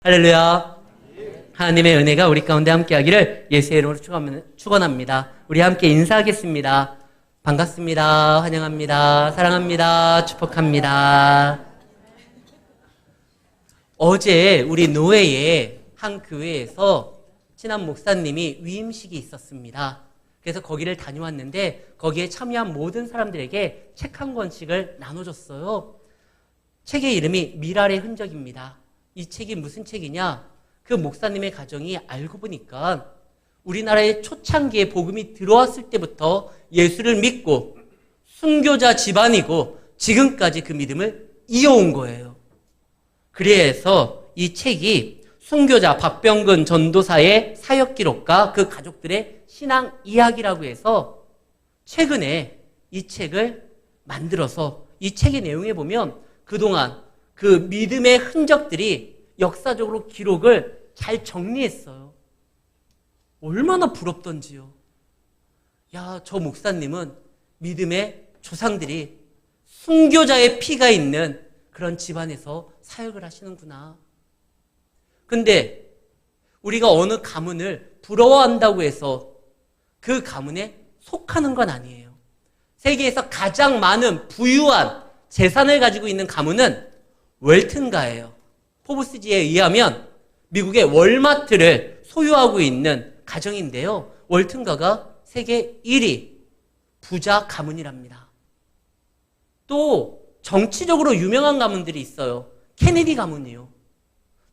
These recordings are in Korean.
할렐루야. 하나님의 은혜가 우리 가운데 함께하기를 예수의 이름으로 축원합니다. 우리 함께 인사하겠습니다. 반갑습니다. 환영합니다. 사랑합니다. 축복합니다. 어제 우리 노회의 한 교회에서 친한 목사님이 위임식이 있었습니다. 그래서 거기를 다녀왔는데 거기에 참여한 모든 사람들에게 책 한 권씩을 나눠줬어요. 책의 이름이 미랄의 흔적입니다. 이 책이 무슨 책이냐? 그 목사님의 가정이 알고 보니까 우리나라의 초창기에 복음이 들어왔을 때부터 예수를 믿고 순교자 집안이고 지금까지 그 믿음을 이어온 거예요. 그래서 이 책이 순교자 박병근 전도사의 사역 기록과 그 가족들의 신앙 이야기라고 해서 최근에 이 책을 만들어서 이 책의 내용에 보면 그동안 그 믿음의 흔적들이 역사적으로 기록을 잘 정리했어요. 얼마나 부럽던지요. 야, 저 목사님은 믿음의 조상들이 순교자의 피가 있는 그런 집안에서 사역을 하시는구나. 근데 우리가 어느 가문을 부러워한다고 해서 그 가문에 속하는 건 아니에요. 세계에서 가장 많은 부유한 재산을 가지고 있는 가문은 웰튼가예요. 포브스지에 의하면 미국의 월마트를 소유하고 있는 가정인데요. 월튼가가 세계 1위 부자 가문이랍니다. 또 정치적으로 유명한 가문들이 있어요. 케네디 가문이요.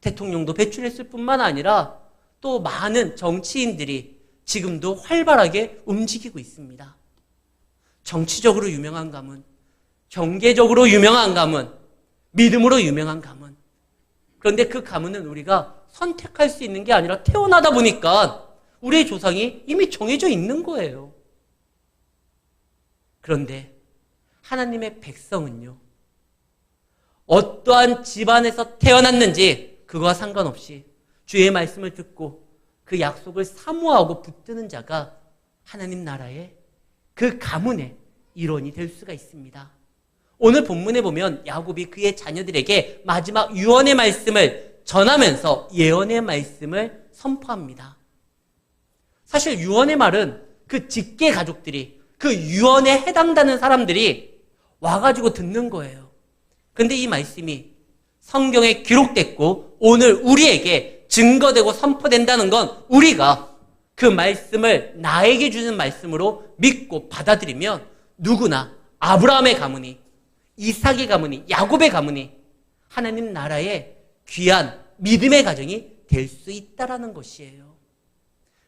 대통령도 배출했을 뿐만 아니라 또 많은 정치인들이 지금도 활발하게 움직이고 있습니다. 정치적으로 유명한 가문, 경제적으로 유명한 가문, 믿음으로 유명한 가문. 그런데 그 가문은 우리가 선택할 수 있는 게 아니라 태어나다 보니까 우리의 조상이 이미 정해져 있는 거예요. 그런데 하나님의 백성은요, 어떠한 집안에서 태어났는지 그거와 상관없이 주의 말씀을 듣고 그 약속을 사모하고 붙드는 자가 하나님 나라의 그 가문의 일원이 될 수가 있습니다. 오늘 본문에 보면 야곱이 그의 자녀들에게 마지막 유언의 말씀을 전하면서 예언의 말씀을 선포합니다. 사실 유언의 말은 그 직계 가족들이 그 유언에 해당되는 사람들이 와가지고 듣는 거예요. 근데 이 말씀이 성경에 기록됐고 오늘 우리에게 증거되고 선포된다는 건 우리가 그 말씀을 나에게 주는 말씀으로 믿고 받아들이면 누구나 아브라함의 가문이, 이삭의 가문이, 야곱의 가문이 하나님 나라의 귀한 믿음의 가정이 될 수 있다라는 것이에요.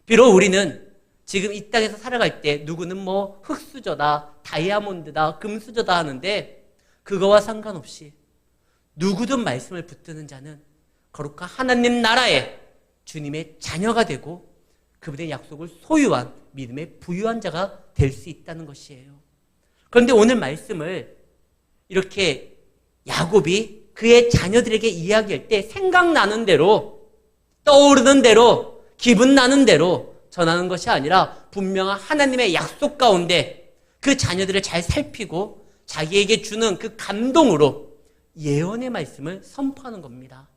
비록 우리는 지금 이 땅에서 살아갈 때 누구는 뭐 흙수저다, 다이아몬드다, 금수저다 하는데 그거와 상관없이 누구든 말씀을 붙드는 자는 거룩한 하나님 나라의 주님의 자녀가 되고 그분의 약속을 소유한 믿음의 부유한 자가 될 수 있다는 것이에요. 그런데 오늘 말씀을 이렇게 야곱이 그의 자녀들에게 이야기할 때 생각나는 대로, 떠오르는 대로, 기분 나는 대로 전하는 것이 아니라 분명한 하나님의 약속 가운데 그 자녀들을 잘 살피고 자기에게 주는 그 감동으로 예언의 말씀을 선포하는 겁니다.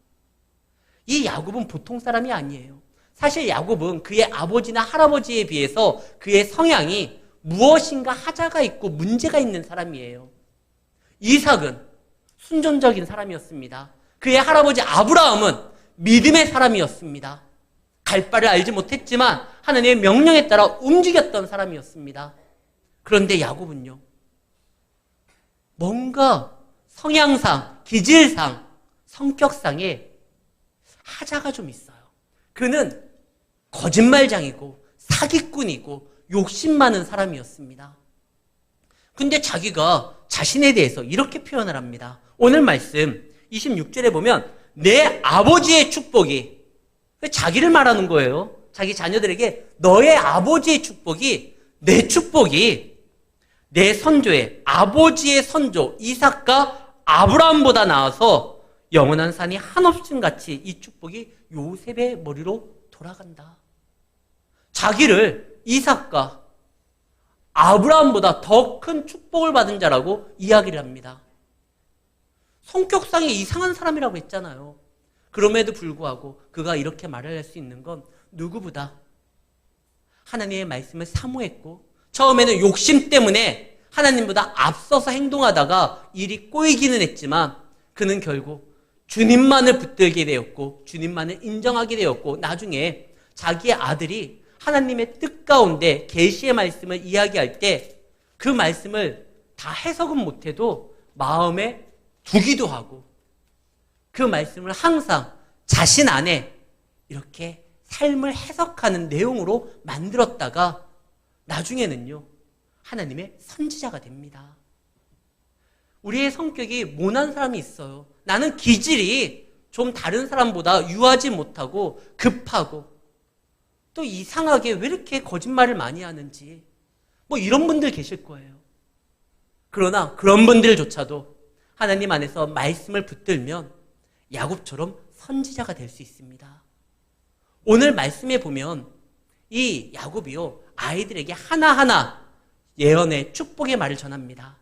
이 야곱은 보통 사람이 아니에요. 사실 야곱은 그의 아버지나 할아버지에 비해서 그의 성향이 무엇인가 하자가 있고 문제가 있는 사람이에요. 이삭은 순종적인 사람이었습니다. 그의 할아버지 아브라함은 믿음의 사람이었습니다. 갈 바를 알지 못했지만 하나님의 명령에 따라 움직였던 사람이었습니다. 그런데 야곱은요, 뭔가 성향상, 기질상, 성격상에 하자가 좀 있어요. 그는 거짓말장이고 사기꾼이고 욕심 많은 사람이었습니다. 근데 자기가 자신에 대해서 이렇게 표현을 합니다. 오늘 말씀 26절에 보면 내 아버지의 축복이, 자기를 말하는 거예요. 자기 자녀들에게 너의 아버지의 축복이, 내 축복이 내 선조의 아버지의 선조 이삭과 아브라함보다 나아서 영원한 산이 한없음 같이 이 축복이 요셉의 머리로 돌아간다. 자기를 이삭과 아브라함보다 더 큰 축복을 받은 자라고 이야기를 합니다. 성격상에 이상한 사람이라고 했잖아요. 그럼에도 불구하고 그가 이렇게 말을 할 수 있는 건 누구보다 하나님의 말씀을 사모했고 처음에는 욕심 때문에 하나님보다 앞서서 행동하다가 일이 꼬이기는 했지만 그는 결국 주님만을 붙들게 되었고 주님만을 인정하게 되었고 나중에 자기의 아들이 하나님의 뜻 가운데 계시의 말씀을 이야기할 때 그 말씀을 다 해석은 못해도 마음에 두기도 하고 그 말씀을 항상 자신 안에 이렇게 삶을 해석하는 내용으로 만들었다가 나중에는요 하나님의 선지자가 됩니다. 우리의 성격이 모난 사람이 있어요. 나는 기질이 좀 다른 사람보다 유하지 못하고 급하고 또 이상하게 왜 이렇게 거짓말을 많이 하는지 뭐 이런 분들 계실 거예요. 그러나 그런 분들조차도 하나님 안에서 말씀을 붙들면 야곱처럼 선지자가 될 수 있습니다. 오늘 말씀에 보면 이 야곱이요 아이들에게 하나하나 예언의 축복의 말을 전합니다.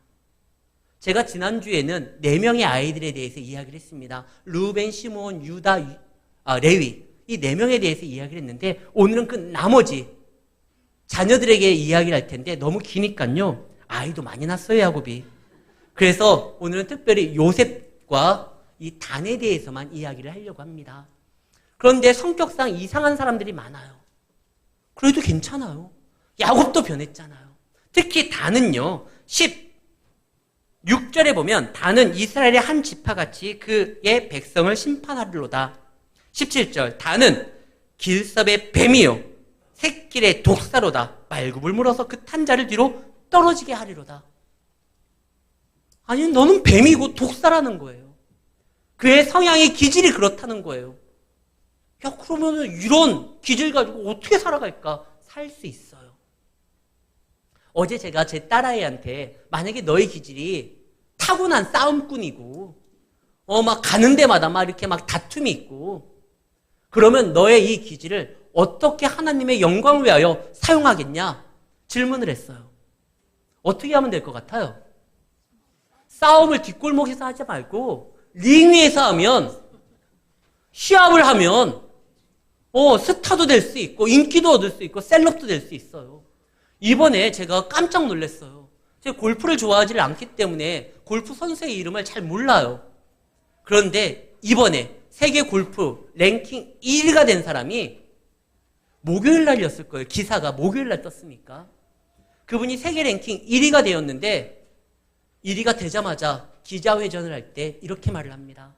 제가 지난주에는 4명의 아이들에 대해서 이야기를 했습니다. 루벤, 시므온, 유다, 레위 이 4명에 대해서 이야기를 했는데 오늘은 그 나머지 자녀들에게 이야기를 할 텐데 너무 기니까요 아이도 많이 낳았어요 야곱이. 그래서 오늘은 특별히 요셉과 이 단에 대해서만 이야기를 하려고 합니다. 그런데 성격상 이상한 사람들이 많아요. 그래도 괜찮아요. 야곱도 변했잖아요. 특히 단은요 16절에 보면 단은 이스라엘의 한 지파같이 그의 백성을 심판하리로다. 17절 단은 길섭의 뱀이요 샛길의 독사로다. 말굽을 물어서 그 탄자를 뒤로 떨어지게 하리로다. 아니 너는 뱀이고 독사라는 거예요. 그의 성향의 기질이 그렇다는 거예요. 야 그러면 이런 기질 가지고 어떻게 살아갈까? 살 수 있어요. 어제 제가 제 딸아이한테 만약에 너의 기질이 타고난 싸움꾼이고 막 가는 데마다 막 이렇게 막 다툼이 있고 그러면 너의 이 기질을 어떻게 하나님의 영광을 위하여 사용하겠냐? 질문을 했어요. 어떻게 하면 될 것 같아요? 싸움을 뒷골목에서 하지 말고 링 위에서 하면 시합을 하면 스타도 될 수 있고 인기도 얻을 수 있고 셀럽도 될 수 있어요. 이번에 제가 깜짝 놀랐어요. 제가 골프를 좋아하지 않기 때문에 골프 선수의 이름을 잘 몰라요. 그런데 이번에 세계 골프 랭킹 1위가 된 사람이 목요일 날이었을 거예요. 기사가 목요일 날 떴으니까. 그분이 세계 랭킹 1위가 되었는데 1위가 되자마자 기자회견을 할 때 이렇게 말을 합니다.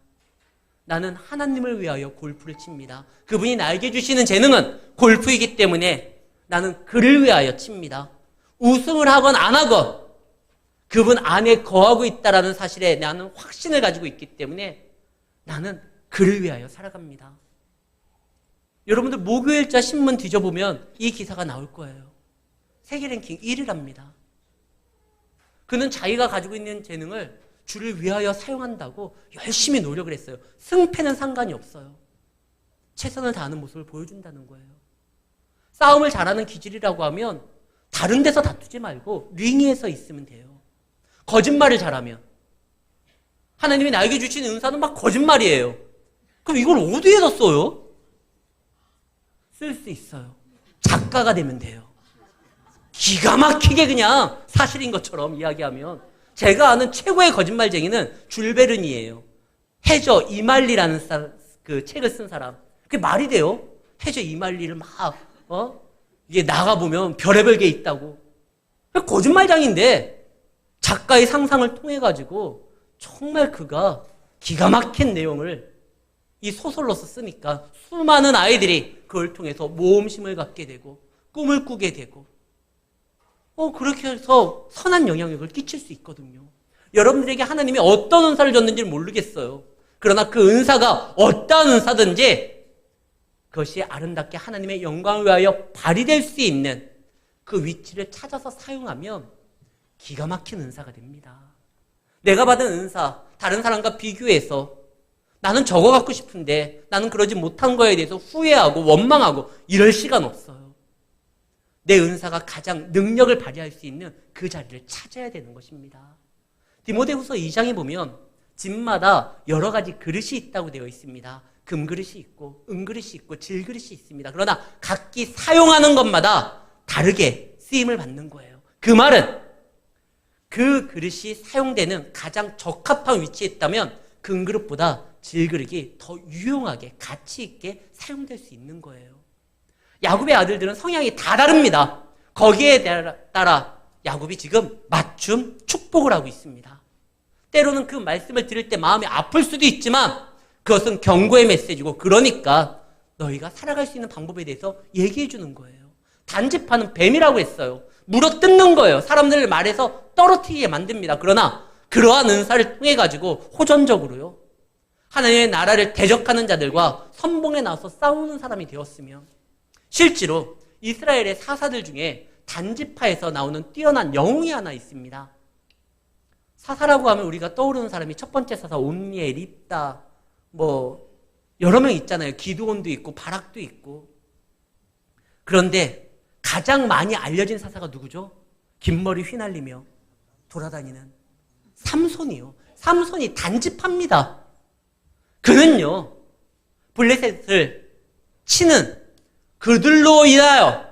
나는 하나님을 위하여 골프를 칩니다. 그분이 나에게 주시는 재능은 골프이기 때문에 나는 그를 위하여 칩니다. 우승을 하건 안 하건 그분 안에 거하고 있다라는 사실에 나는 확신을 가지고 있기 때문에 나는 그를 위하여 살아갑니다. 여러분들 목요일자 신문 뒤져보면 이 기사가 나올 거예요. 세계 랭킹 1위랍니다. 그는 자기가 가지고 있는 재능을 주를 위하여 사용한다고 열심히 노력을 했어요. 승패는 상관이 없어요. 최선을 다하는 모습을 보여준다는 거예요. 싸움을 잘하는 기질이라고 하면 다른 데서 다투지 말고 링 위에서 있으면 돼요. 거짓말을 잘하면 하나님이 나에게 주신 은사는 막 거짓말이에요. 그럼 이걸 어디에다 써요? 쓸 수 있어요. 작가가 되면 돼요. 기가 막히게 그냥 사실인 것처럼 이야기하면 제가 아는 최고의 거짓말쟁이는 줄베른이에요. 해저 이말리라는 그 책을 쓴 사람. 그게 말이 돼요? 해저 이말리를 막 이게 나가보면 별의별 게 있다고. 거짓말장인데 작가의 상상을 통해 가지고 정말 그가 기가 막힌 내용을 이 소설로서 쓰니까 수많은 아이들이 그걸 통해서 모험심을 갖게 되고 꿈을 꾸게 되고 그렇게 해서 선한 영향력을 끼칠 수 있거든요. 여러분들에게 하나님이 어떤 은사를 줬는지는 모르겠어요. 그러나 그 은사가 어떠한 은사든지 그것이 아름답게 하나님의 영광을 위하여 발휘될 수 있는 그 위치를 찾아서 사용하면 기가 막힌 은사가 됩니다. 내가 받은 은사, 다른 사람과 비교해서 나는 저거 갖고 싶은데 나는 그러지 못한 거에 대해서 후회하고 원망하고 이럴 시간 없어요. 내 은사가 가장 능력을 발휘할 수 있는 그 자리를 찾아야 되는 것입니다. 디모데후서 2장에 보면 집마다 여러 가지 그릇이 있다고 되어 있습니다. 그 금그릇이 있고 은그릇이 있고 질그릇이 있습니다. 그러나 각기 사용하는 것마다 다르게 쓰임을 받는 거예요. 그 말은 그 그릇이 사용되는 가장 적합한 위치에 있다면 금그릇보다 질그릇이 더 유용하게 가치 있게 사용될 수 있는 거예요. 야곱의 아들들은 성향이 다 다릅니다. 거기에 따라 야곱이 지금 맞춤 축복을 하고 있습니다. 때로는 그 말씀을 들을 때 마음이 아플 수도 있지만 그것은 경고의 메시지고, 그러니까 너희가 살아갈 수 있는 방법에 대해서 얘기해 주는 거예요. 단지파는 뱀이라고 했어요. 물어 뜯는 거예요. 사람들을 말해서 떨어뜨리게 만듭니다. 그러나 그러한 은사를 통해 가지고 호전적으로요, 하나님의 나라를 대적하는 자들과 선봉에 나와서 싸우는 사람이 되었으면, 실제로 이스라엘의 사사들 중에 단지파에서 나오는 뛰어난 영웅이 하나 있습니다. 사사라고 하면 우리가 떠오르는 사람이 첫 번째 사사 옴니엘, 립다, 여러 명 있잖아요. 기드온도 있고 바락도 있고. 그런데 가장 많이 알려진 사사가 누구죠? 긴 머리 휘날리며 돌아다니는 삼손이요. 삼손이 단지파입니다. 그는요, 블레셋을 치는 그들로 인하여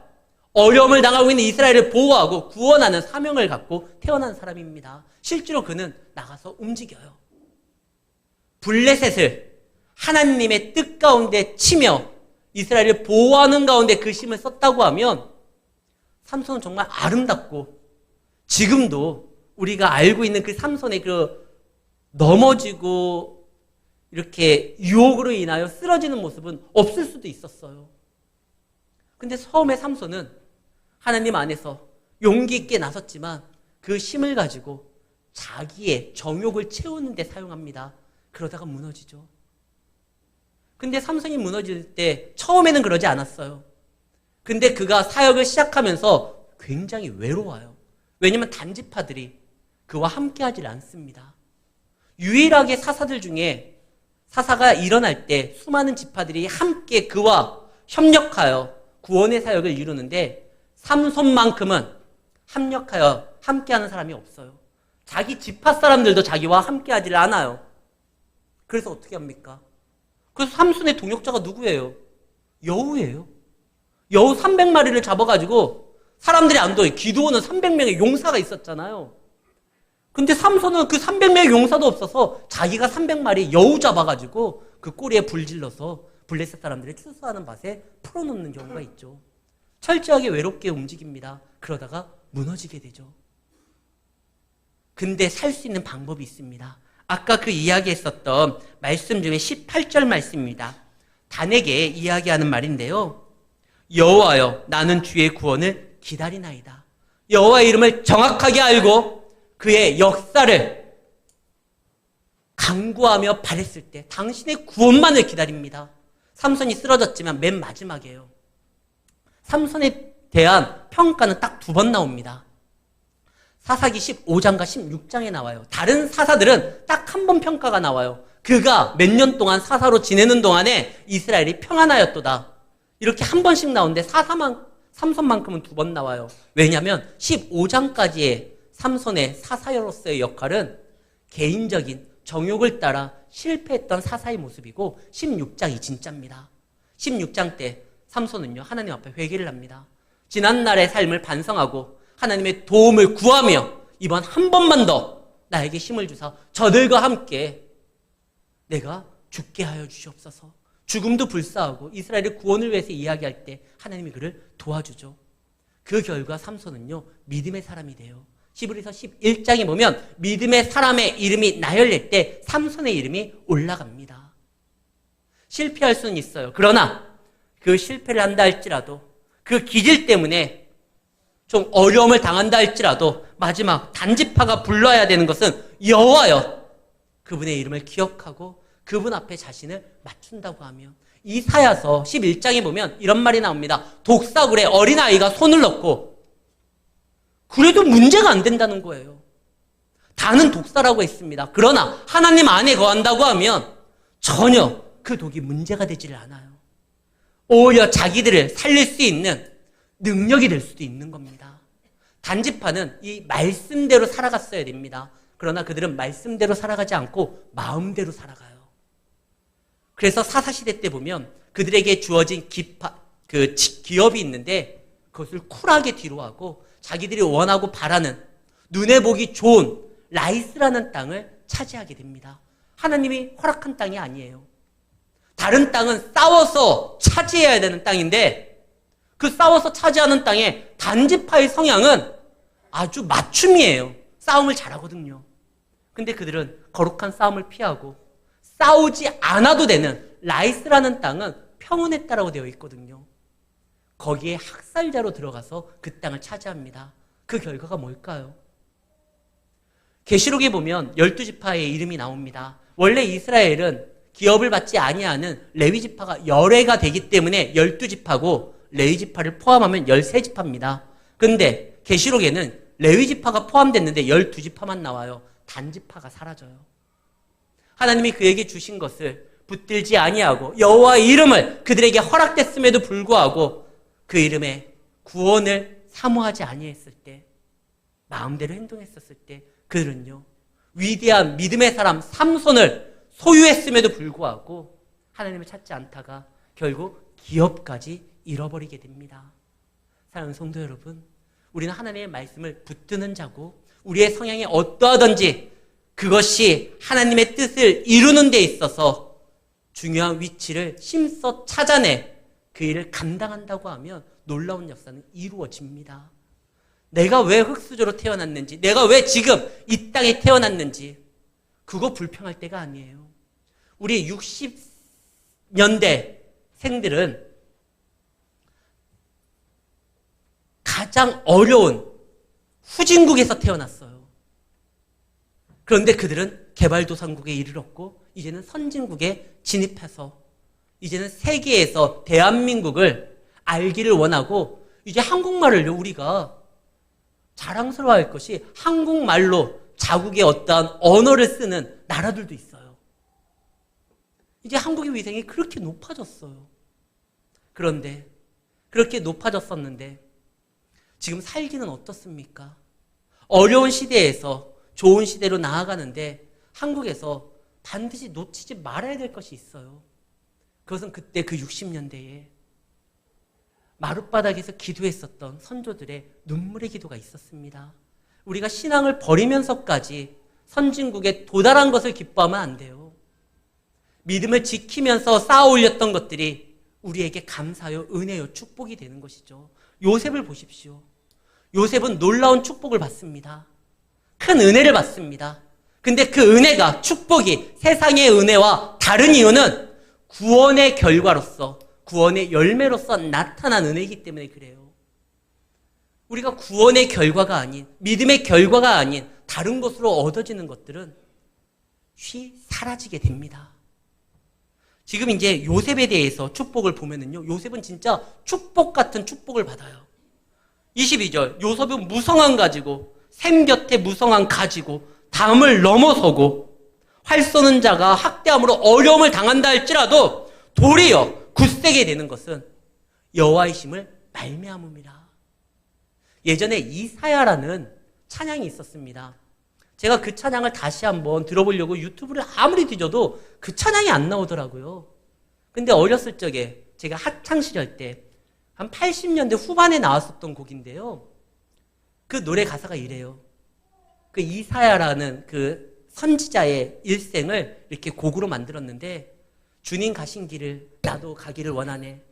어려움을 당하고 있는 이스라엘을 보호하고 구원하는 사명을 갖고 태어난 사람입니다. 실제로 그는 나가서 움직여요. 블레셋을 하나님의 뜻 가운데 치며 이스라엘을 보호하는 가운데 그 힘을 썼다고 하면 삼손은 정말 아름답고, 지금도 우리가 알고 있는 그 삼손의 그 넘어지고 이렇게 유혹으로 인하여 쓰러지는 모습은 없을 수도 있었어요. 근데 처음에 삼손은 하나님 안에서 용기 있게 나섰지만 그 힘을 가지고 자기의 정욕을 채우는 데 사용합니다. 그러다가 무너지죠. 근데 삼손이 무너질 때 처음에는 그러지 않았어요. 근데 그가 사역을 시작하면서 굉장히 외로워요. 왜냐하면 단지파들이 그와 함께 하질 않습니다. 유일하게 사사들 중에 사사가 일어날 때 수많은 지파들이 함께 그와 협력하여 구원의 사역을 이루는데, 삼손만큼은 협력하여 함께하는 사람이 없어요. 자기 지파 사람들도 자기와 함께하지 않아요. 그래서 어떻게 합니까? 그래서 삼손의 동역자가 누구예요? 여우예요. 여우 300마리를 잡아가지고 사람들이 안 도와요. 기드온은 300명의 용사가 있었잖아요. 근데 삼손은 그 300명의 용사도 없어서 자기가 300마리 여우 잡아가지고 그 꼬리에 불 질러서 블레셋 사람들이 추수하는 밭에 풀어놓는 경우가 있죠. 철저하게 외롭게 움직입니다. 그러다가 무너지게 되죠. 근데 살 수 있는 방법이 있습니다. 아까 그 이야기했었던 말씀 중에 18절 말씀입니다. 단에게 이야기하는 말인데요. 여호와여, 나는 주의 구원을 기다리나이다. 여호와의 이름을 정확하게 알고 그의 역사를 간구하며 바랬을 때 당신의 구원만을 기다립니다. 삼손이 쓰러졌지만 맨 마지막이에요. 삼손에 대한 평가는 딱 2번 나옵니다. 사사기 15장과 16장에 나와요. 다른 사사들은 딱 1번 평가가 나와요. 그가 몇 년 동안 사사로 지내는 동안에 이스라엘이 평안하였도다. 이렇게 1번씩 나오는데 삼손만큼은 2번 나와요. 왜냐하면 15장까지의 삼손의 사사로서의 역할은 개인적인 정욕을 따라 실패했던 사사의 모습이고, 16장이 진짜입니다. 16장 때 삼손은요, 하나님 앞에 회개를 합니다. 지난날의 삶을 반성하고 하나님의 도움을 구하며 이번 한 번만 더 나에게 힘을 주사 저들과 함께 내가 죽게 하여 주시옵소서. 죽음도 불사하고 이스라엘의 구원을 위해서 이야기할 때 하나님이 그를 도와주죠. 그 결과 삼손은요, 믿음의 사람이 돼요. 히브리서 11장에 보면 믿음의 사람의 이름이 나열될 때 삼손의 이름이 올라갑니다. 실패할 수는 있어요. 그러나 그 실패를 한다 할지라도, 그 기질 때문에 좀 어려움을 당한다 할지라도 마지막 단지파가 불러야 되는 것은 여호와여, 그분의 이름을 기억하고 그분 앞에 자신을 맞춘다고 하면, 이사야서 11장에 보면 이런 말이 나옵니다. 독사굴에 어린아이가 손을 넣고 그래도 문제가 안 된다는 거예요. 다는 독사라고 했습니다. 그러나 하나님 안에 거한다고 하면 전혀 그 독이 문제가 되지를 않아요. 오히려 자기들을 살릴 수 있는 능력이 될 수도 있는 겁니다. 단지파는 이 말씀대로 살아갔어야 됩니다. 그러나 그들은 말씀대로 살아가지 않고 마음대로 살아가요. 그래서 사사시대 때 보면 그들에게 주어진 기업이 있는데 그것을 쿨하게 뒤로하고 자기들이 원하고 바라는 눈에 보기 좋은 라이스라는 땅을 차지하게 됩니다. 하나님이 허락한 땅이 아니에요. 다른 땅은 싸워서 차지해야 되는 땅인데 그 싸워서 차지하는 땅의 단지파의 성향은 아주 맞춤이에요. 싸움을 잘하거든요. 근데 그들은 거룩한 싸움을 피하고 싸우지 않아도 되는 라이스라는 땅은 평온했다라고 되어 있거든요. 거기에 학살자로 들어가서 그 땅을 차지합니다. 그 결과가 뭘까요? 계시록에 보면 12지파의 이름이 나옵니다. 원래 이스라엘은 기업을 받지 아니하는 레위지파가 열애가 되기 때문에 12지파고 레위지파를 포함하면 13지파입니다. 근데 계시록에는 레위지파가 포함됐는데 12지파만 나와요. 단지파가 사라져요. 하나님이 그에게 주신 것을 붙들지 아니하고 여호와의 이름을 그들에게 허락됐음에도 불구하고 그 이름에 구원을 사모하지 아니했을 때, 마음대로 행동했었을 때 그들은요, 위대한 믿음의 사람 삼손을 소유했음에도 불구하고 하나님을 찾지 않다가 결국 기업까지 잃어버리게 됩니다. 사랑하는 성도 여러분, 우리는 하나님의 말씀을 붙드는 자고 우리의 성향이 어떠하든지 그것이 하나님의 뜻을 이루는 데 있어서 중요한 위치를 힘써 찾아내 그 일을 감당한다고 하면 놀라운 역사는 이루어집니다. 내가 왜 흙수저로 태어났는지, 내가 왜 지금 이 땅에 태어났는지 그거 불평할 때가 아니에요. 우리 60년대 생들은 가장 어려운 후진국에서 태어났어요. 그런데 그들은 개발도상국에 이르렀고 이제는 선진국에 진입해서 이제는 세계에서 대한민국을 알기를 원하고 이제 한국말을요, 우리가 자랑스러워할 것이 한국말로 자국의 어떠한 언어를 쓰는 나라들도 있어요. 이제 한국의 위상이 그렇게 높아졌어요. 그런데 그렇게 높아졌었는데 지금 살기는 어떻습니까? 어려운 시대에서 좋은 시대로 나아가는데 한국에서 반드시 놓치지 말아야 될 것이 있어요. 그것은 그때 그 60년대에 마룻바닥에서 기도했었던 선조들의 눈물의 기도가 있었습니다. 우리가 신앙을 버리면서까지 선진국에 도달한 것을 기뻐하면 안 돼요. 믿음을 지키면서 쌓아 올렸던 것들이 우리에게 감사요, 은혜요, 축복이 되는 것이죠. 요셉을 보십시오. 요셉은 놀라운 축복을 받습니다. 큰 은혜를 받습니다. 근데 그 은혜가, 축복이 세상의 은혜와 다른 이유는 구원의 결과로서, 구원의 열매로서 나타난 은혜이기 때문에 그래요. 우리가 구원의 결과가 아닌, 믿음의 결과가 아닌 다른 것으로 얻어지는 것들은 쉬 사라지게 됩니다. 지금 이제 요셉에 대해서 축복을 보면은요, 요셉은 진짜 축복 같은 축복을 받아요. 22절, 요셉은 무성한 가지고, 샘 곁에 무성한 가지고, 담을 넘어서고, 활 쏘는 자가 학대함으로 어려움을 당한다 할지라도 도리어 굳세게 되는 것은 여호와의 힘을 말미암음이라. 예전에 이사야라는 찬양이 있었습니다. 제가 그 찬양을 다시 한번 들어보려고 유튜브를 아무리 뒤져도 그 찬양이 안 나오더라고요. 근데 어렸을 적에 제가 학창시절 때 한 80년대 후반에 나왔었던 곡인데요. 그 노래 가사가 이래요. 그 이사야라는 그 선지자의 일생을 이렇게 곡으로 만들었는데, 주님 가신 길을 나도 가기를 원하네.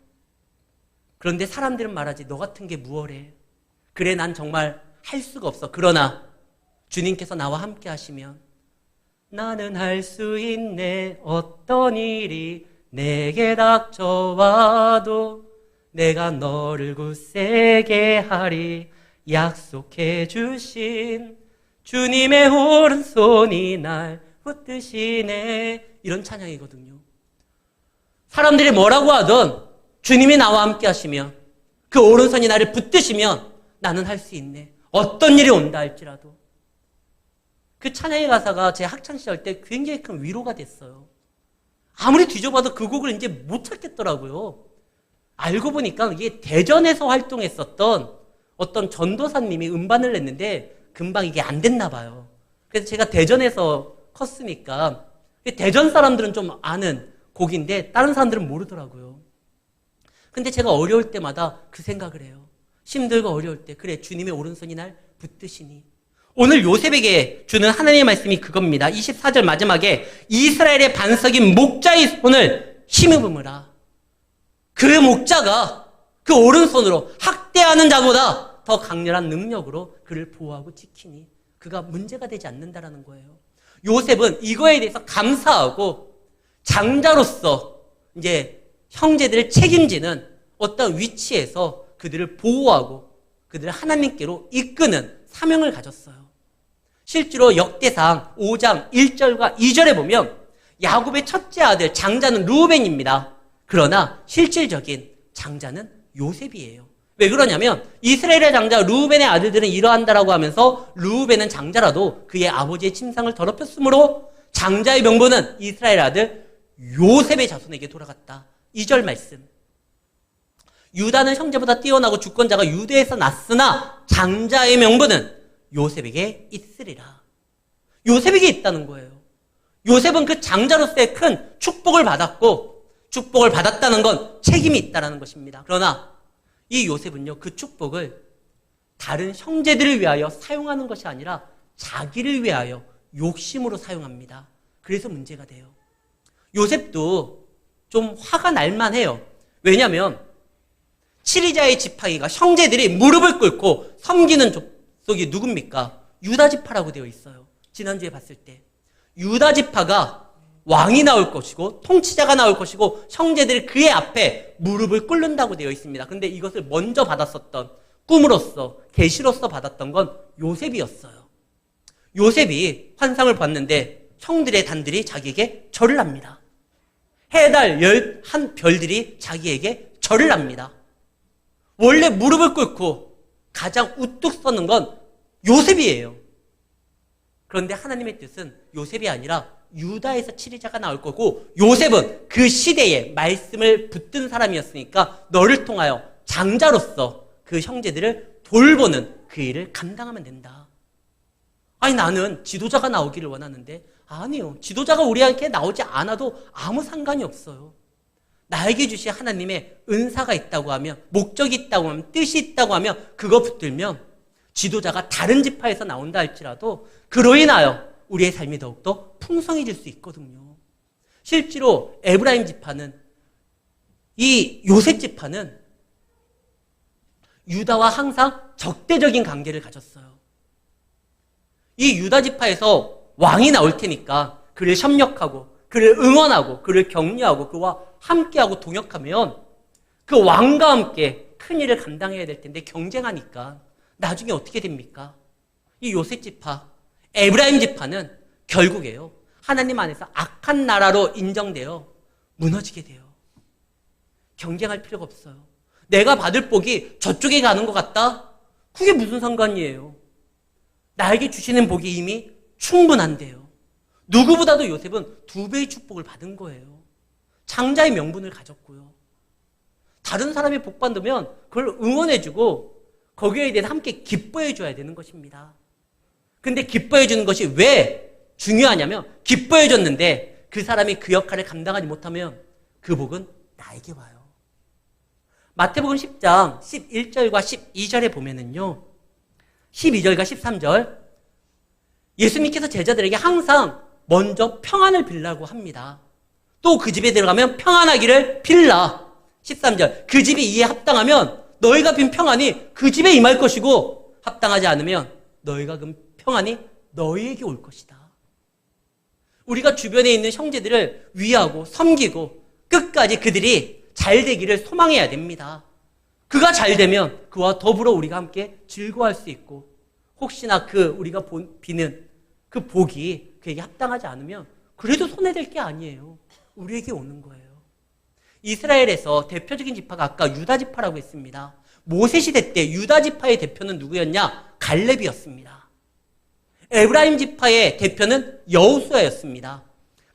그런데 사람들은 말하지, 너 같은 게 무엇래. 그래, 난 정말 할 수가 없어. 그러나 주님께서 나와 함께 하시면 나는 할 수 있네. 어떤 일이 내게 닥쳐와도 내가 너를 굳세게 하리. 약속해 주신 주님의 오른손이 날 붙드시네. 이런 찬양이거든요. 사람들이 뭐라고 하든 주님이 나와 함께 하시면, 그 오른손이 나를 붙드시면 나는 할 수 있네. 어떤 일이 온다 할지라도. 그 찬양의 가사가 제 학창시절 때 굉장히 큰 위로가 됐어요. 아무리 뒤져봐도 그 곡을 이제 못 찾겠더라고요. 알고 보니까 이게 대전에서 활동했었던 어떤 전도사님이 음반을 냈는데 금방 이게 안 됐나 봐요. 그래서 제가 대전에서 컸으니까 대전 사람들은 좀 아는 곡인데 다른 사람들은 모르더라고요. 근데 제가 어려울 때마다 그 생각을 해요. 힘들고 어려울 때 그래 주님의 오른손이 날 붙드시니. 오늘 요셉에게 주는 하나님의 말씀이 그겁니다. 24절 마지막에 이스라엘의 반석인 목자의 손을 힘입으므라. 그 목자가 그 오른손으로 학대하는 자보다 더 강렬한 능력으로 그를 보호하고 지키니 그가 문제가 되지 않는다라는 거예요. 요셉은 이거에 대해서 감사하고 장자로서 이제 형제들을 책임지는 어떤 위치에서 그들을 보호하고 그들을 하나님께로 이끄는 사명을 가졌어요. 실제로 역대상 5장 1절과 2절에 보면 야곱의 첫째 아들 장자는 르우벤입니다. 그러나 실질적인 장자는 요셉이에요. 왜 그러냐면 이스라엘의 장자 르우벤의 아들들은 이러한다라고 하면서 르우벤은 장자라도 그의 아버지의 침상을 더럽혔으므로 장자의 명분은 이스라엘 아들 요셉의 자손에게 돌아갔다. 2절 말씀. 유다는 형제보다 뛰어나고 주권자가 유대에서 났으나 장자의 명분은 요셉에게 있으리라. 요셉에게 있다는 거예요. 요셉은 그 장자로서의 큰 축복을 받았고 축복을 받았다는 건 책임이 있다는 것입니다. 그러나 이 요셉은요, 그 축복을 다른 형제들을 위하여 사용하는 것이 아니라 자기를 위하여 욕심으로 사용합니다. 그래서 문제가 돼요. 요셉도 좀 화가 날만해요. 왜냐하면 치리자의 지파이가 형제들이 무릎을 꿇고 섬기는 족속이 누굽니까? 유다 지파라고 되어 있어요. 지난주에 봤을 때 유다 지파가 왕이 나올 것이고 통치자가 나올 것이고 형제들이 그의 앞에 무릎을 꿇는다고 되어 있습니다. 그런데 이것을 먼저 받았었던 꿈으로서 계시로서 받았던 건 요셉이었어요. 요셉이 환상을 봤는데 형들의 단들이 자기에게 절을 합니다. 해달 11별들이 자기에게 절을 합니다. 원래 무릎을 꿇고 가장 우뚝 서는 건 요셉이에요. 그런데 하나님의 뜻은 요셉이 아니라 유다에서 치리자가 나올 거고 요셉은 그 시대에 말씀을 붙든 사람이었으니까 너를 통하여 장자로서 그 형제들을 돌보는 그 일을 감당하면 된다. 아니 나는 지도자가 나오기를 원하는데 아니요. 지도자가 우리에게 나오지 않아도 아무 상관이 없어요. 나에게 주신 하나님의 은사가 있다고 하면 목적이 있다고 하면 뜻이 있다고 하면 그거 붙들면 지도자가 다른 지파에서 나온다 할지라도 그로 인하여 우리의 삶이 더욱더 풍성해질 수 있거든요. 실제로 에브라임 지파는 이 요셉 지파는 유다와 항상 적대적인 관계를 가졌어요. 이 유다 지파에서 왕이 나올 테니까 그를 협력하고 그를 응원하고 그를 격려하고 그와 함께하고 동역하면 그 왕과 함께 큰 일을 감당해야 될 텐데 경쟁하니까 나중에 어떻게 됩니까? 이 요셉 지파, 에브라임 지파는 결국에요. 하나님 안에서 악한 나라로 인정되어 무너지게 돼요. 경쟁할 필요가 없어요. 내가 받을 복이 저쪽에 가는 것 같다? 그게 무슨 상관이에요? 나에게 주시는 복이 이미 충분한데요. 누구보다도 요셉은 2배의 축복을 받은 거예요. 장자의 명분을 가졌고요. 다른 사람이 복 받으면 그걸 응원해주고 거기에 대해서 함께 기뻐해줘야 되는 것입니다. 근데 기뻐해주는 것이 왜 중요하냐면 기뻐해줬는데 그 사람이 그 역할을 감당하지 못하면 그 복은 나에게 와요. 마태복음 10장 11절과 12절에 보면은요. 12절과 13절 예수님께서 제자들에게 항상 먼저 평안을 빌라고 합니다. 또 그 집에 들어가면 평안하기를 빌라. 13절 그 집이 이에 합당하면 너희가 빈 평안이 그 집에 임할 것이고 합당하지 않으면 너희가 그 평안이 너희에게 올 것이다. 우리가 주변에 있는 형제들을 위하고 섬기고 끝까지 그들이 잘 되기를 소망해야 됩니다. 그가 잘 되면 그와 더불어 우리가 함께 즐거워할 수 있고 혹시나 우리가 비는 그 복이 그에게 합당하지 않으면 그래도 손해될 게 아니에요. 우리에게 오는 거예요. 이스라엘에서 대표적인 지파가 아까 유다 지파라고 했습니다. 모세 시대 때 유다 지파의 대표는 누구였냐? 갈렙이었습니다. 에브라임 지파의 대표는 여호수아였습니다.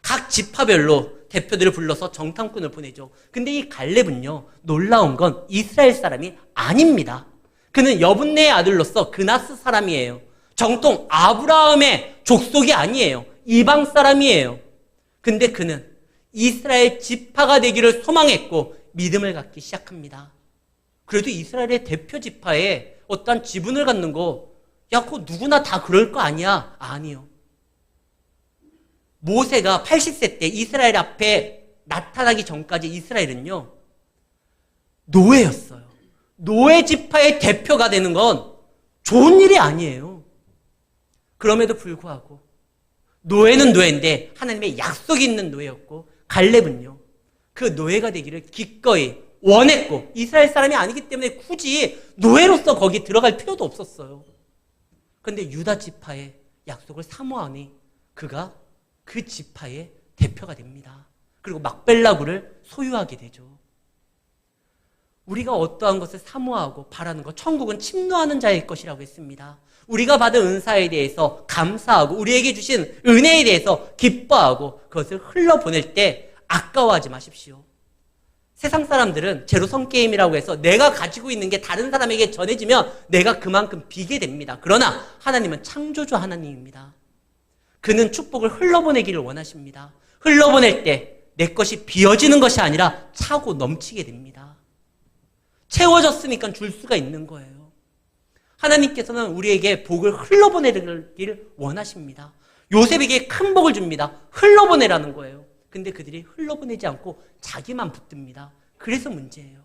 각 지파별로 대표들을 불러서 정탐꾼을 보내죠. 근데 이 갈렙은요, 놀라운 건 이스라엘 사람이 아닙니다. 그는 여분네의 아들로서 그나스 사람이에요. 정통 아브라함의 족속이 아니에요. 이방 사람이에요. 근데 그는 이스라엘 지파가 되기를 소망했고 믿음을 갖기 시작합니다. 그래도 이스라엘의 대표 지파에 어떠한 지분을 갖는 거, 야, 그거 누구나 다 그럴 거 아니야? 아니요. 모세가 80세 때 이스라엘 앞에 나타나기 전까지 이스라엘은요, 노예였어요. 노예 지파의 대표가 되는 건 좋은 일이 아니에요. 그럼에도 불구하고 노예는 노예인데 하나님의 약속이 있는 노예였고, 갈렙은요, 그 노예가 되기를 기꺼이 원했고, 이스라엘 사람이 아니기 때문에 굳이 노예로서 거기 들어갈 필요도 없었어요. 그런데 유다 지파의 약속을 사모하니 그가 그 지파의 대표가 됩니다. 그리고 막벨라굴을 소유하게 되죠. 우리가 어떠한 것을 사모하고 바라는 것, 천국은 침노하는 자일 것이라고 했습니다. 우리가 받은 은사에 대해서 감사하고 우리에게 주신 은혜에 대해서 기뻐하고 그것을 흘러보낼 때 아까워하지 마십시오. 세상 사람들은 제로섬 게임이라고 해서 내가 가지고 있는 게 다른 사람에게 전해지면 내가 그만큼 비게 됩니다. 그러나 하나님은 창조주 하나님입니다. 그는 축복을 흘러보내기를 원하십니다. 흘러보낼 때 내 것이 비어지는 것이 아니라 차고 넘치게 됩니다. 채워졌으니까 줄 수가 있는 거예요. 하나님께서는 우리에게 복을 흘러보내기를 원하십니다. 요셉에게 큰 복을 줍니다. 흘러보내라는 거예요. 근데 그들이 흘러보내지 않고 자기만 붙듭니다. 그래서 문제예요.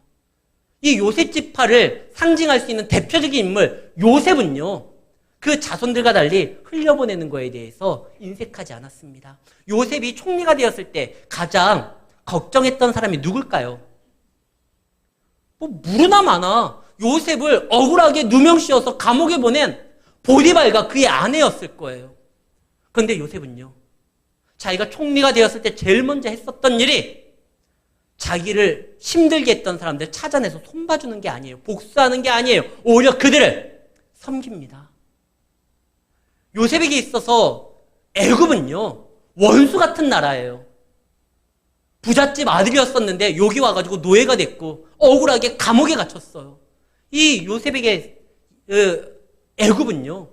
이 요셉 지파를 상징할 수 있는 대표적인 인물 요셉은요, 그 자손들과 달리 흘려보내는 거에 대해서 인색하지 않았습니다. 요셉이 총리가 되었을 때 가장 걱정했던 사람이 누굴까요? 뭐 무르나 많아. 요셉을 억울하게 누명씌워서 감옥에 보낸 보디발과 그의 아내였을 거예요. 그런데 요셉은요, 자기가 총리가 되었을 때 제일 먼저 했었던 일이 자기를 힘들게 했던 사람들 찾아내서 손봐주는 게 아니에요. 복수하는 게 아니에요. 오히려 그들을 섬깁니다. 요셉에게 있어서 애굽은요, 원수 같은 나라예요. 부잣집 아들이었었는데 여기 와가지고 노예가 됐고 억울하게 감옥에 갇혔어요. 이 요셉에게 애굽은요,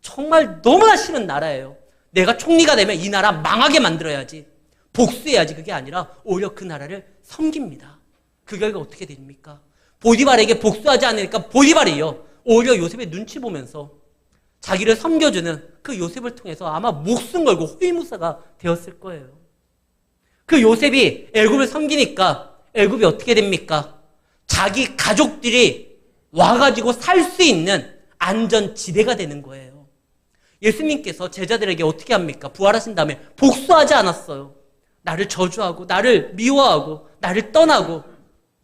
정말 너무나 싫은 나라예요. 내가 총리가 되면 이 나라 망하게 만들어야지, 복수해야지. 그게 아니라 오히려 그 나라를 섬깁니다. 그 결과 어떻게 됩니까? 보디발에게 복수하지 않으니까 보디발이요, 오히려 요셉의 눈치 보면서 자기를 섬겨주는 그 요셉을 통해서 아마 목숨 걸고 호위무사가 되었을 거예요. 그 요셉이 애굽을 섬기니까 애굽이 어떻게 됩니까? 자기 가족들이 와가지고 살 수 있는 안전지대가 되는 거예요. 예수님께서 제자들에게 어떻게 합니까? 부활하신 다음에 복수하지 않았어요. 나를 저주하고 나를 미워하고 나를 떠나고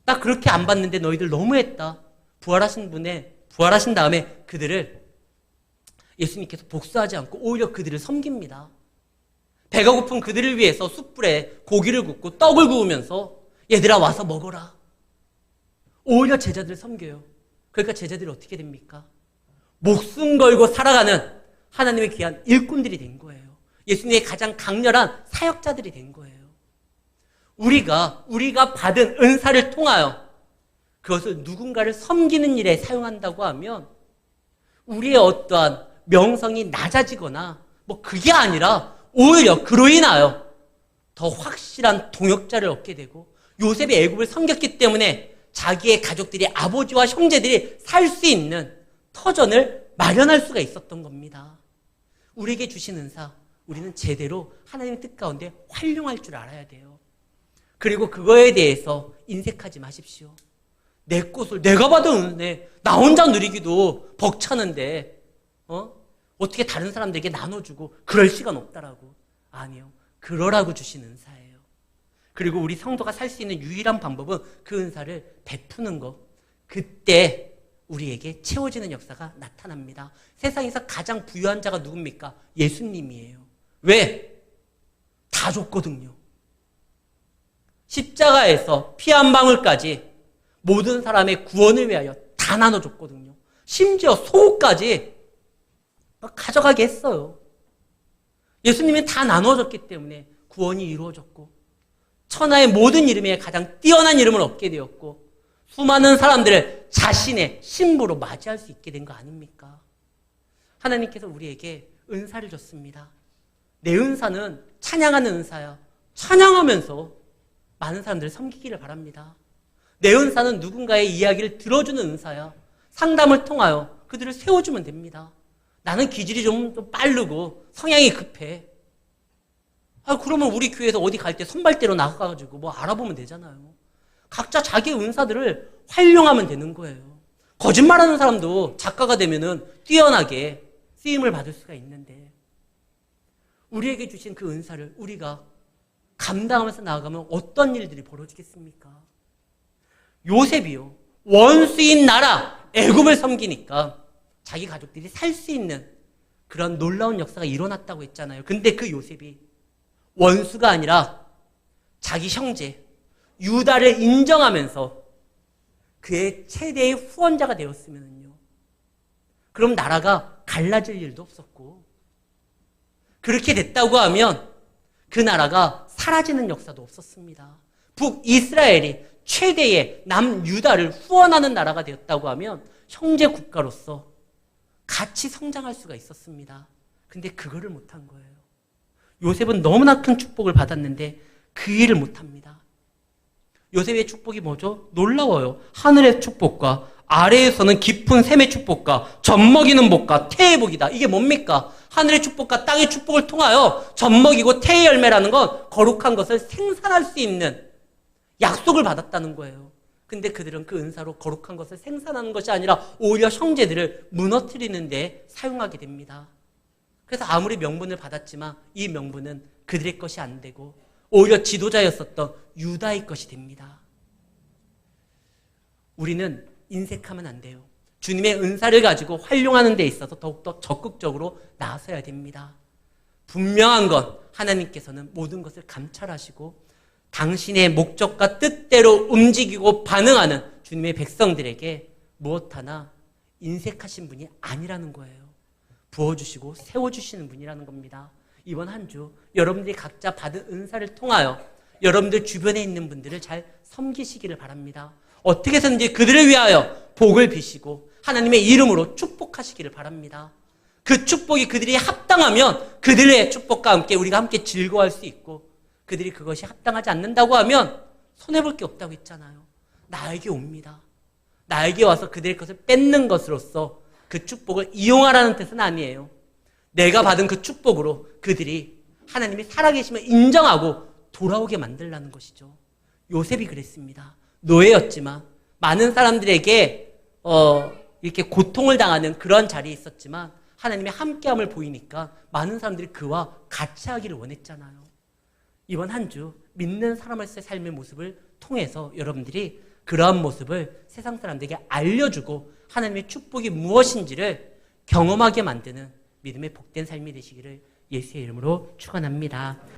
나 그렇게 안 봤는데 너희들 너무했다. 부활하신 다음에 그들을 예수님께서 복수하지 않고 오히려 그들을 섬깁니다. 배가 고픈 그들을 위해서 숯불에 고기를 굽고 떡을 구우면서 얘들아 와서 먹어라. 오히려 제자들을 섬겨요. 그러니까 제자들이 어떻게 됩니까? 목숨 걸고 살아가는 하나님의 귀한 일꾼들이 된 거예요. 예수님의 가장 강렬한 사역자들이 된 거예요. 우리가 받은 은사를 통하여 그것을 누군가를 섬기는 일에 사용한다고 하면 우리의 어떠한 명성이 낮아지거나 뭐 그게 아니라 오히려 그로 인하여 더 확실한 동역자를 얻게 되고, 요셉이 애굽을 섬겼기 때문에 자기의 가족들이, 아버지와 형제들이 살 수 있는 터전을 마련할 수가 있었던 겁니다. 우리에게 주신 은사, 우리는 제대로 하나님의 뜻 가운데 활용할 줄 알아야 돼요. 그리고 그거에 대해서 인색하지 마십시오. 내 것을 내가 받은 은혜, 나 혼자 누리기도 벅차는데 어떻게 다른 사람들에게 나눠주고 그럴 시간 없다라고. 아니요, 그러라고 주신 은사예요. 그리고 우리 성도가 살 수 있는 유일한 방법은 그 은사를 베푸는 것. 그때 우리에게 채워지는 역사가 나타납니다. 세상에서 가장 부유한 자가 누굽니까? 예수님이에요. 왜? 다 줬거든요. 십자가에서 피 한 방울까지 모든 사람의 구원을 위하여 다 나눠줬거든요. 심지어 속옷까지 가져가게 했어요. 예수님이 다 나눠줬기 때문에 구원이 이루어졌고, 천하의 모든 이름에 가장 뛰어난 이름을 얻게 되었고, 수많은 사람들을 자신의 신부로 맞이할 수 있게 된 거 아닙니까? 하나님께서 우리에게 은사를 줬습니다. 내 은사는 찬양하는 은사야. 찬양하면서 많은 사람들을 섬기기를 바랍니다. 내 은사는 누군가의 이야기를 들어주는 은사야. 상담을 통하여 그들을 세워주면 됩니다. 나는 기질이 좀 빠르고 성향이 급해. 그러면 우리 교회에서 어디 갈 때 선발대로 나가가지고 뭐 알아보면 되잖아요. 각자 자기의 은사들을 활용하면 되는 거예요. 거짓말하는 사람도 작가가 되면은 뛰어나게 쓰임을 받을 수가 있는데, 우리에게 주신 그 은사를 우리가 감당하면서 나아가면 어떤 일들이 벌어지겠습니까? 요셉이요, 원수인 나라 애굽을 섬기니까 자기 가족들이 살 수 있는 그런 놀라운 역사가 일어났다고 했잖아요. 근데 그 요셉이 원수가 아니라 자기 형제 유다를 인정하면서 그의 최대의 후원자가 되었으면요, 그럼 나라가 갈라질 일도 없었고, 그렇게 됐다고 하면 그 나라가 사라지는 역사도 없었습니다. 북이스라엘이 최대의 남유다를 후원하는 나라가 되었다고 하면 형제 국가로서 같이 성장할 수가 있었습니다. 근데 그거를 못한 거예요. 요셉은 너무나 큰 축복을 받았는데 그 일을 못합니다. 요셉의 축복이 뭐죠? 놀라워요. 하늘의 축복과 아래에서는 깊은 샘의 축복과 젖먹이는 복과 태의 복이다. 이게 뭡니까? 하늘의 축복과 땅의 축복을 통하여 젖먹이고 태의 열매라는 건 거룩한 것을 생산할 수 있는 약속을 받았다는 거예요. 근데 그들은 그 은사로 거룩한 것을 생산하는 것이 아니라 오히려 형제들을 무너뜨리는 데 사용하게 됩니다. 그래서 아무리 명분을 받았지만 이 명분은 그들의 것이 안 되고 오히려 지도자였었던 유다의 것이 됩니다. 우리는 인색하면 안 돼요. 주님의 은사를 가지고 활용하는 데 있어서 더욱더 적극적으로 나서야 됩니다. 분명한 건 하나님께서는 모든 것을 감찰하시고 당신의 목적과 뜻대로 움직이고 반응하는 주님의 백성들에게 무엇 하나 인색하신 분이 아니라는 거예요. 부어주시고 세워주시는 분이라는 겁니다. 이번 한 주 여러분들이 각자 받은 은사를 통하여 여러분들 주변에 있는 분들을 잘 섬기시기를 바랍니다. 어떻게 해서든지 그들을 위하여 복을 비시고 하나님의 이름으로 축복하시기를 바랍니다. 그 축복이 그들이 합당하면 그들의 축복과 함께 우리가 함께 즐거워할 수 있고, 그들이 그것이 합당하지 않는다고 하면 손해볼 게 없다고 했잖아요. 나에게 옵니다. 나에게 와서 그들의 것을 뺏는 것으로서 그 축복을 이용하라는 뜻은 아니에요. 내가 받은 그 축복으로 그들이 하나님이 살아계심을 인정하고 돌아오게 만들라는 것이죠. 요셉이 그랬습니다. 노예였지만 많은 사람들에게 이렇게 고통을 당하는 그런 자리에 있었지만 하나님의 함께함을 보이니까 많은 사람들이 그와 같이 하기를 원했잖아요. 이번 한 주 믿는 사람으로서의 삶의 모습을 통해서 여러분들이 그러한 모습을 세상 사람들에게 알려주고 하나님의 축복이 무엇인지를 경험하게 만드는 믿음의 복된 삶이 되시기를 예수의 이름으로 축원합니다.